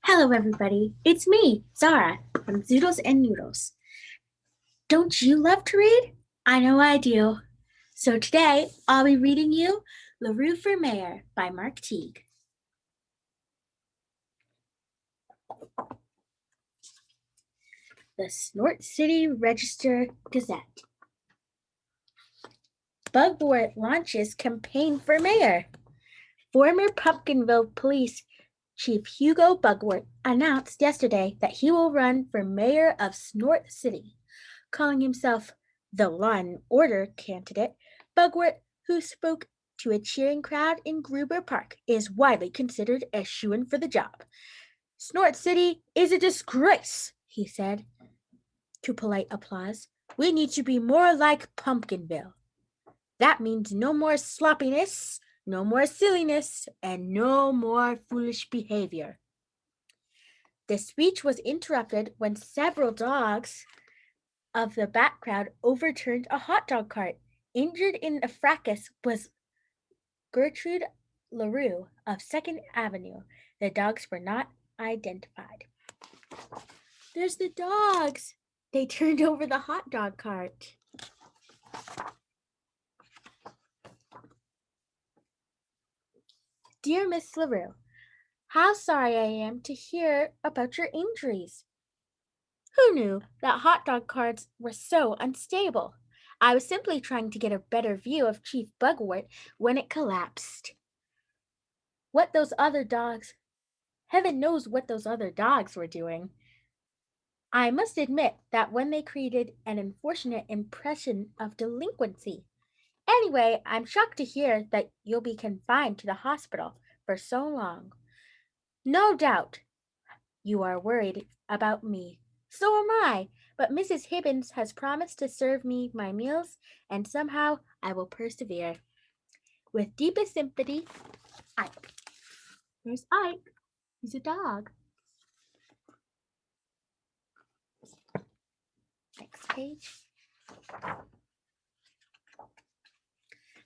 Hello, everybody. It's me, Zara, from Zoodles and Noodles. Don't you love to read? I know I do. So today, I'll be reading you LaRue for Mayor by Mark Teague. The Snort City Register Gazette. Bugwort launches campaign for mayor. Former Pumpkinville Police Chief Hugo Bugwort announced yesterday that he will run for mayor of Snort City. Calling himself the Law and Order candidate, Bugwort, who spoke to a cheering crowd in Gruber Park, is widely considered a shoo-in for the job. Snort City is a disgrace, he said, to polite applause. We need to be more like Pumpkinville. That means no more sloppiness, no more silliness, and no more foolish behavior. The speech was interrupted when several dogs of the back crowd overturned a hot dog cart. Injured in a fracas was Gertrude LaRue of 2nd Avenue. The dogs were not identified. There's the dogs! They turned over the hot dog cart. Dear Miss LaRue, how sorry I am to hear about your injuries. Who knew that hot dog carts were so unstable? I was simply trying to get a better view of Chief Bugwort when it collapsed. What those other dogs, heaven knows what those other dogs were doing. I must admit that when they created an unfortunate impression of delinquency. Anyway, I'm shocked to hear that you'll be confined to the hospital for so long. No doubt you are worried about me. So am I, but Mrs. Hibbins has promised to serve me my meals, and somehow I will persevere. With deepest sympathy, Ike. There's Ike. He's a dog. Next page.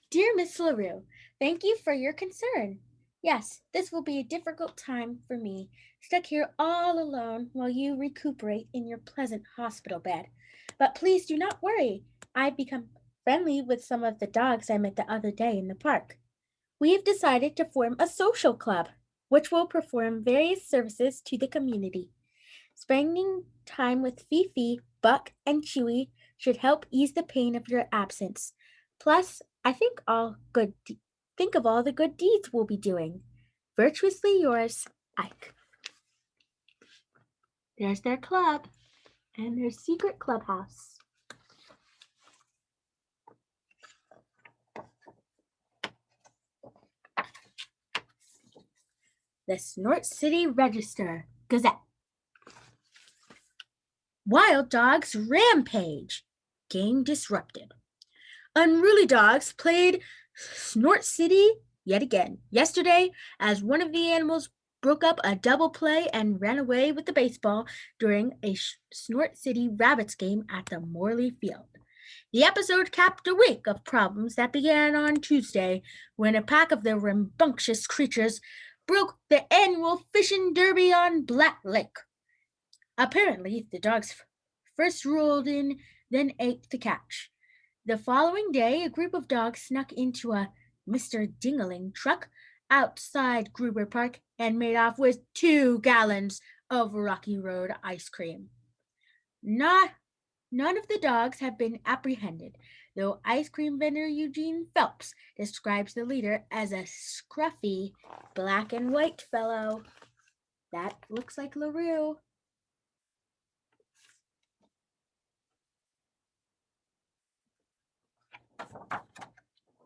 Dear Miss LaRue, thank you for your concern. Yes, this will be a difficult time for me, stuck here all alone while you recuperate in your pleasant hospital bed. But please do not worry. I've become friendly with some of the dogs I met the other day in the park. We have decided to form a social club, which will perform various services to the community. Spending time with Fifi, Buck, and Chewy should help ease the pain of your absence. Plus, I think think of all the good deeds we'll be doing. Virtuously yours, Ike. There's their club and their secret clubhouse. The Snort City Register Gazette. Wild Dogs Rampage. Game disrupted. Unruly dogs played Snort City yet again yesterday as one of the animals broke up a double play and ran away with the baseball during a Snort City Rabbits game at the Morley Field. The episode capped a week of problems that began on Tuesday when a pack of the rambunctious creatures broke the annual fishing derby on Black Lake. Apparently, the dogs first rolled in, then ate the catch. The following day, a group of dogs snuck into a Mr. Dingaling truck outside Gruber Park and made off with 2 gallons of Rocky Road ice cream. None of the dogs have been apprehended, though ice cream vendor Eugene Phelps describes the leader as a scruffy black and white fellow. That looks like LaRue.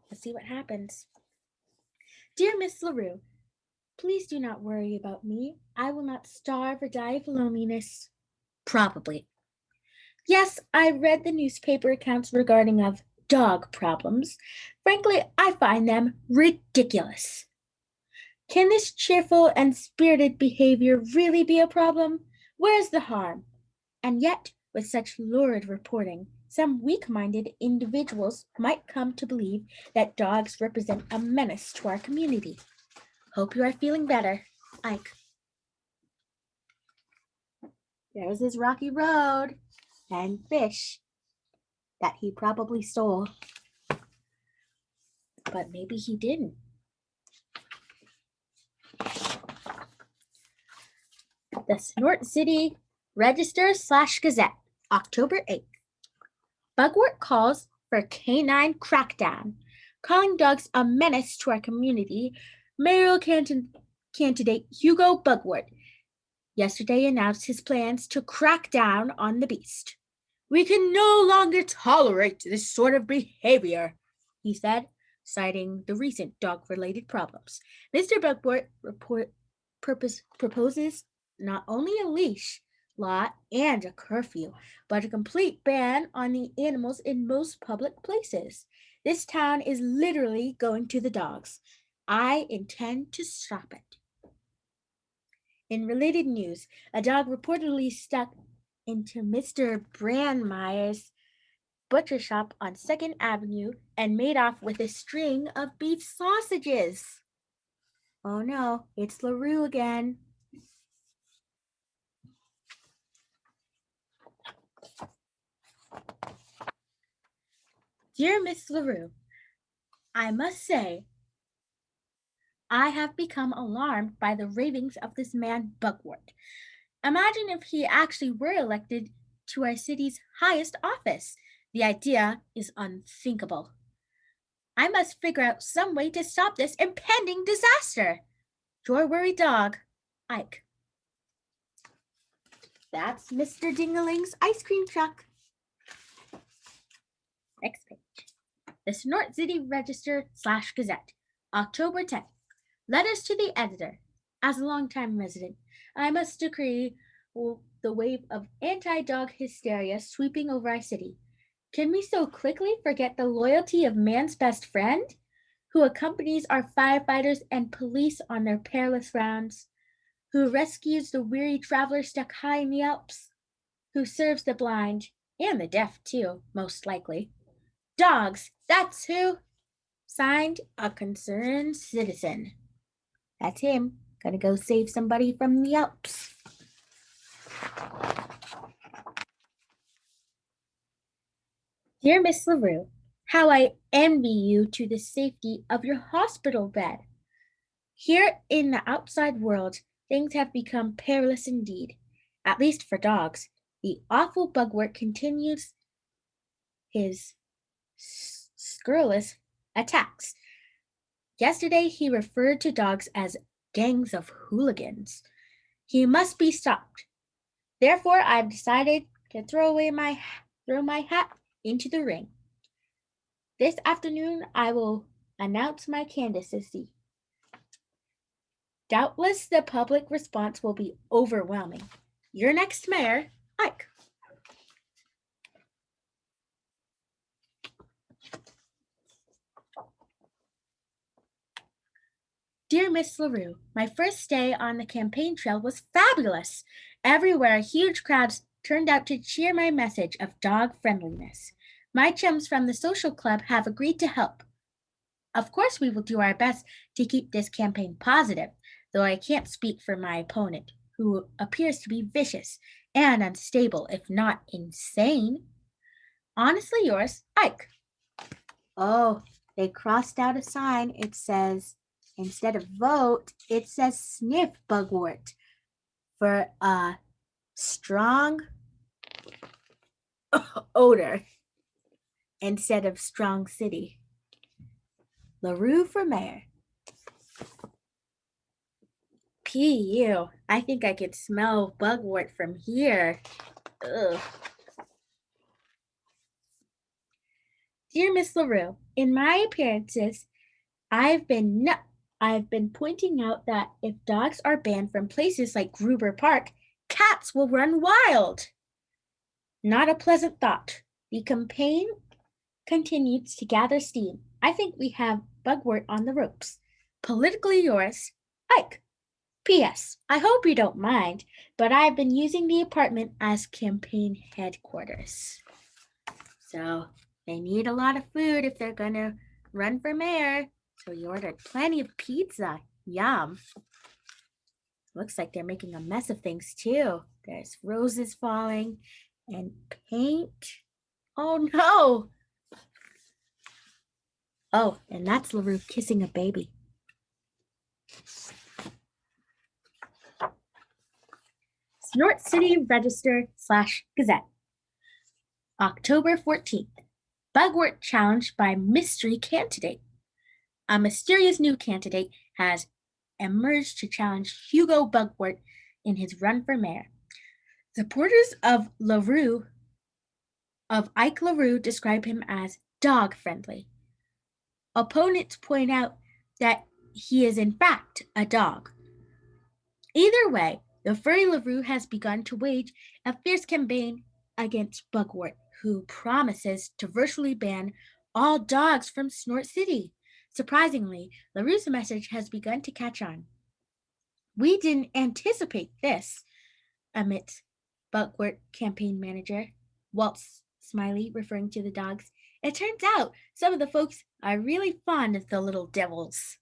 Let's see what happens. Dear Miss LaRue, please do not worry about me. I will not starve or die of loneliness. Probably. Yes, I read the newspaper accounts regarding of dog problems. Frankly, I find them ridiculous. Can this cheerful and spirited behavior really be a problem? Where's the harm? And yet, with such lurid reporting, some weak-minded individuals might come to believe that dogs represent a menace to our community. Hope you are feeling better, Ike. There's his rocky road and fish that he probably stole. But maybe he didn't. The Snort City Register/Gazette, October 8th. Bugwort calls for canine crackdown, calling dogs a menace to our community. Mayoral candidate Hugo Bugwort yesterday announced his plans to crack down on the beast. We can no longer tolerate this sort of behavior, he said, citing the recent dog-related problems. Mr. Bugwort proposes not only a leash law and a curfew, but a complete ban on the animals in most public places. This town is literally going to the dogs. I intend to stop it. In related news, a dog reportedly stuck into Mr. Brandmeier's butcher shop on 2nd Avenue and made off with a string of beef sausages. Oh no, it's LaRue again. Dear Miss LaRue, I must say, I have become alarmed by the ravings of this man Bugwort. Imagine if he actually were elected to our city's highest office. The idea is unthinkable. I must figure out some way to stop this impending disaster. Your worried dog, Ike. That's Mr. Dingaling's ice cream truck. Next page. The Snort City Register/Gazette, October 10th. Letters to the editor. As a longtime resident, I must decree the wave of anti-dog hysteria sweeping over our city. Can we so quickly forget the loyalty of man's best friend, who accompanies our firefighters and police on their perilous rounds, who rescues the weary traveler stuck high in the Alps, who serves the blind, and the deaf too, most likely. Dogs, that's who. Signed, a concerned citizen. That's him. Gonna go save somebody from the Alps. Dear Miss LaRue, how I envy you to the safety of your hospital bed. Here in the outside world, things have become perilous indeed, at least for dogs. The awful Bugwort continues his scurrilous attacks. Yesterday, he referred to dogs as gangs of hooligans. He must be stopped. Therefore, I've decided to throw my hat into the ring. This afternoon, I will announce my candidacy. Doubtless, the public response will be overwhelming. Your next mayor, Ike. Dear Miss LaRue, my first day on the campaign trail was fabulous. Everywhere, huge crowds turned out to cheer my message of dog friendliness. My chums from the social club have agreed to help. Of course, we will do our best to keep this campaign positive, though I can't speak for my opponent, who appears to be vicious and unstable, if not insane. Honestly yours, Ike. Oh, they crossed out a sign. It says, instead of vote, it says sniff Bugwort for a strong odor instead of strong city. LaRue for mayor. P.U. I think I could smell Bugwort from here. Ugh. Dear Miss LaRue, in my appearances, I've been pointing out that if dogs are banned from places like Gruber Park, cats will run wild. Not a pleasant thought. The campaign continues to gather steam. I think we have Bugwort on the ropes. Politically yours, Ike. P.S. I hope you don't mind, but I've been using the apartment as campaign headquarters. So they need a lot of food if they're going to run for mayor. So you ordered plenty of pizza. Yum. Looks like they're making a mess of things too. There's roses falling and paint. Oh no! Oh, and that's LaRue kissing a baby. Snort City Register / Gazette. October 14th. Bugwort challenged by mystery candidate. A mysterious new candidate has emerged to challenge Hugo Bugwort in his run for mayor. Supporters of Ike LaRue describe him as dog-friendly. Opponents point out that he is in fact a dog. Either way, the furry LaRue has begun to wage a fierce campaign against Bugwort, who promises to virtually ban all dogs from Snort City. Surprisingly, LaRue's message has begun to catch on. "We didn't anticipate this," admits Bugwort campaign manager Walt Smiley, referring to the dogs. "It turns out some of the folks are really fond of the little devils."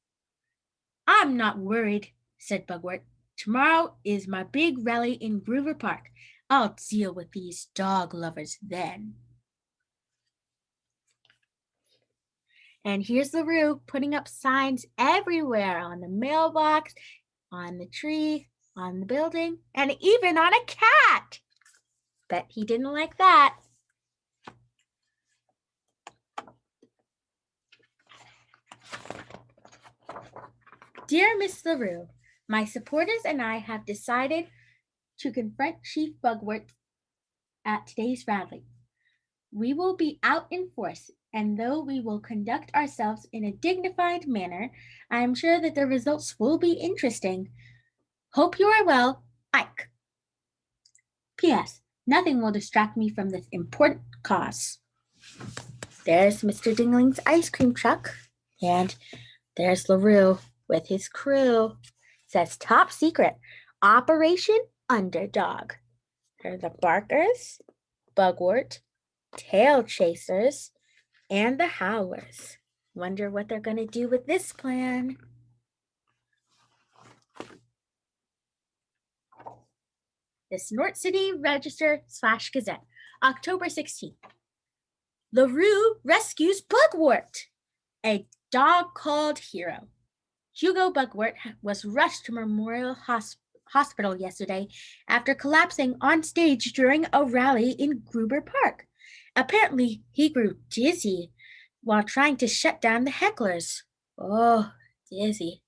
"I'm not worried," said Bugwort. "Tomorrow is my big rally in Groover Park. I'll deal with these dog lovers then." And here's LaRue putting up signs everywhere, on the mailbox, on the tree, on the building, and even on a cat. Bet he didn't like that. "Dear Miss LaRue, my supporters and I have decided to confront Chief Bugwort at today's rally. We will be out in force, and though we will conduct ourselves in a dignified manner, I am sure that the results will be interesting. Hope you are well, Ike. P.S. Nothing will distract me from this important cause." There's Mr. Dingling's ice cream truck, and there's LaRue with his crew. It says top secret, Operation Underdog. There are the Barkers, Bugwort, Tail Chasers, and the Howlers. Wonder what they're going to do with this plan. The Snort City Register / Gazette, October 16th. LaRue rescues Bugwort, a dog called Hero. Hugo Bugwort was rushed to Memorial Hospital yesterday after collapsing on stage during a rally in Gruber Park. Apparently, he grew dizzy while trying to shut down the hecklers. Oh, dizzy.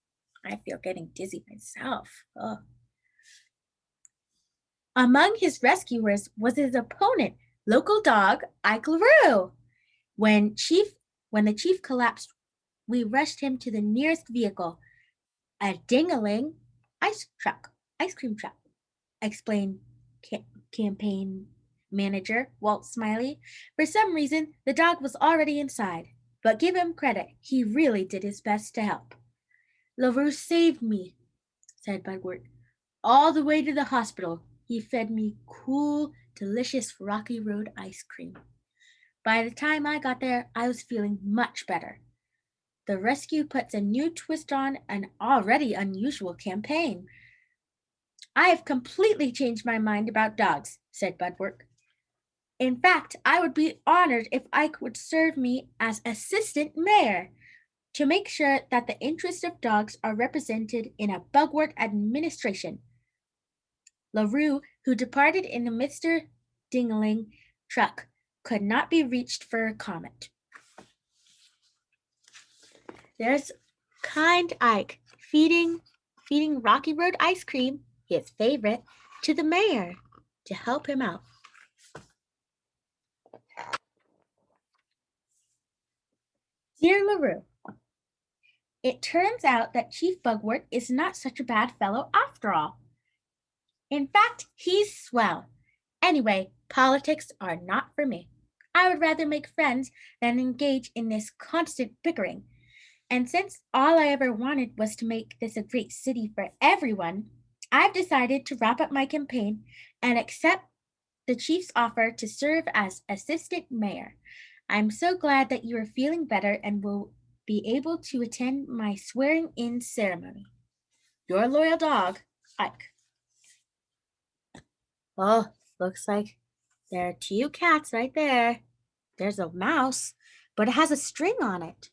I feel getting dizzy myself. Oh. Among his rescuers was his opponent, local dog Ike LaRue. When the chief collapsed, we rushed him to the nearest vehicle, a ding-a-ling ice cream truck, explained campaign manager Walt Smiley. For some reason, the dog was already inside, but give him credit, he really did his best to help. "LaRue saved me," said Bugwort. "All the way to the hospital, he fed me cool, delicious Rocky Road ice cream. By the time I got there, I was feeling much better." The rescue puts a new twist on an already unusual campaign. "I have completely changed my mind about dogs," said Bugwort. "In fact, I would be honored if Ike would serve me as assistant mayor to make sure that the interests of dogs are represented in a Bugwort administration." LaRue, who departed in the Mr. Dingling truck, could not be reached for a comment. There's kind Ike feeding Rocky Road ice cream, his favorite, to the mayor to help him out. Dear LaRue, it turns out that Chief Bugwort is not such a bad fellow after all. In fact, he's swell. Anyway, politics are not for me. I would rather make friends than engage in this constant bickering. And since all I ever wanted was to make this a great city for everyone, I've decided to wrap up my campaign and accept the chief's offer to serve as assistant mayor. I'm so glad that you are feeling better and will be able to attend my swearing-in ceremony. Your loyal dog, Ike. Oh, looks like there are two cats right there. There's a mouse, but it has a string on it.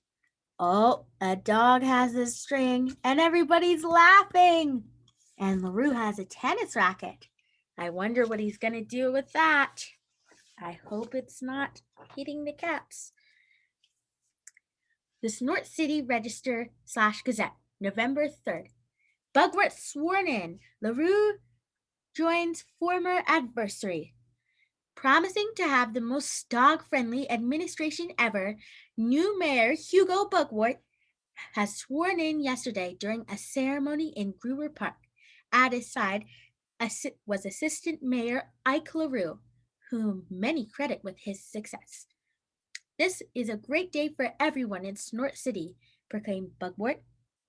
Oh, a dog has a string, and everybody's laughing. And LaRue has a tennis racket. I wonder what he's going to do with that. I hope it's not hitting the cats. The Snort City Register / Gazette, November 3rd. Bugwort sworn in. LaRue joins former adversary. Promising to have the most dog-friendly administration ever, new Mayor Hugo Bugwort has sworn in yesterday during a ceremony in Brewer Park. At his side was Assistant Mayor Ike LaRue, whom many credit with his success. This is a great day for everyone in Snort City, proclaimed Bugwort,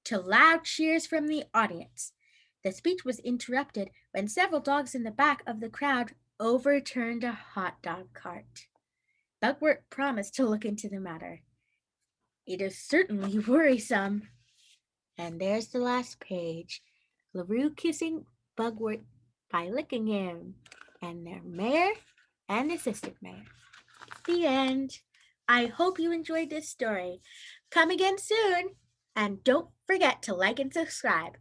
to loud cheers from the audience. The speech was interrupted when several dogs in the back of the crowd overturned a hot dog cart. Bugwort promised to look into the matter. It is certainly worrisome. And there's the last page. LaRue kissing Bugwort by licking him, and their mayor and assistant mayor. The end. I hope you enjoyed this story. Come again soon, and don't forget to like and subscribe.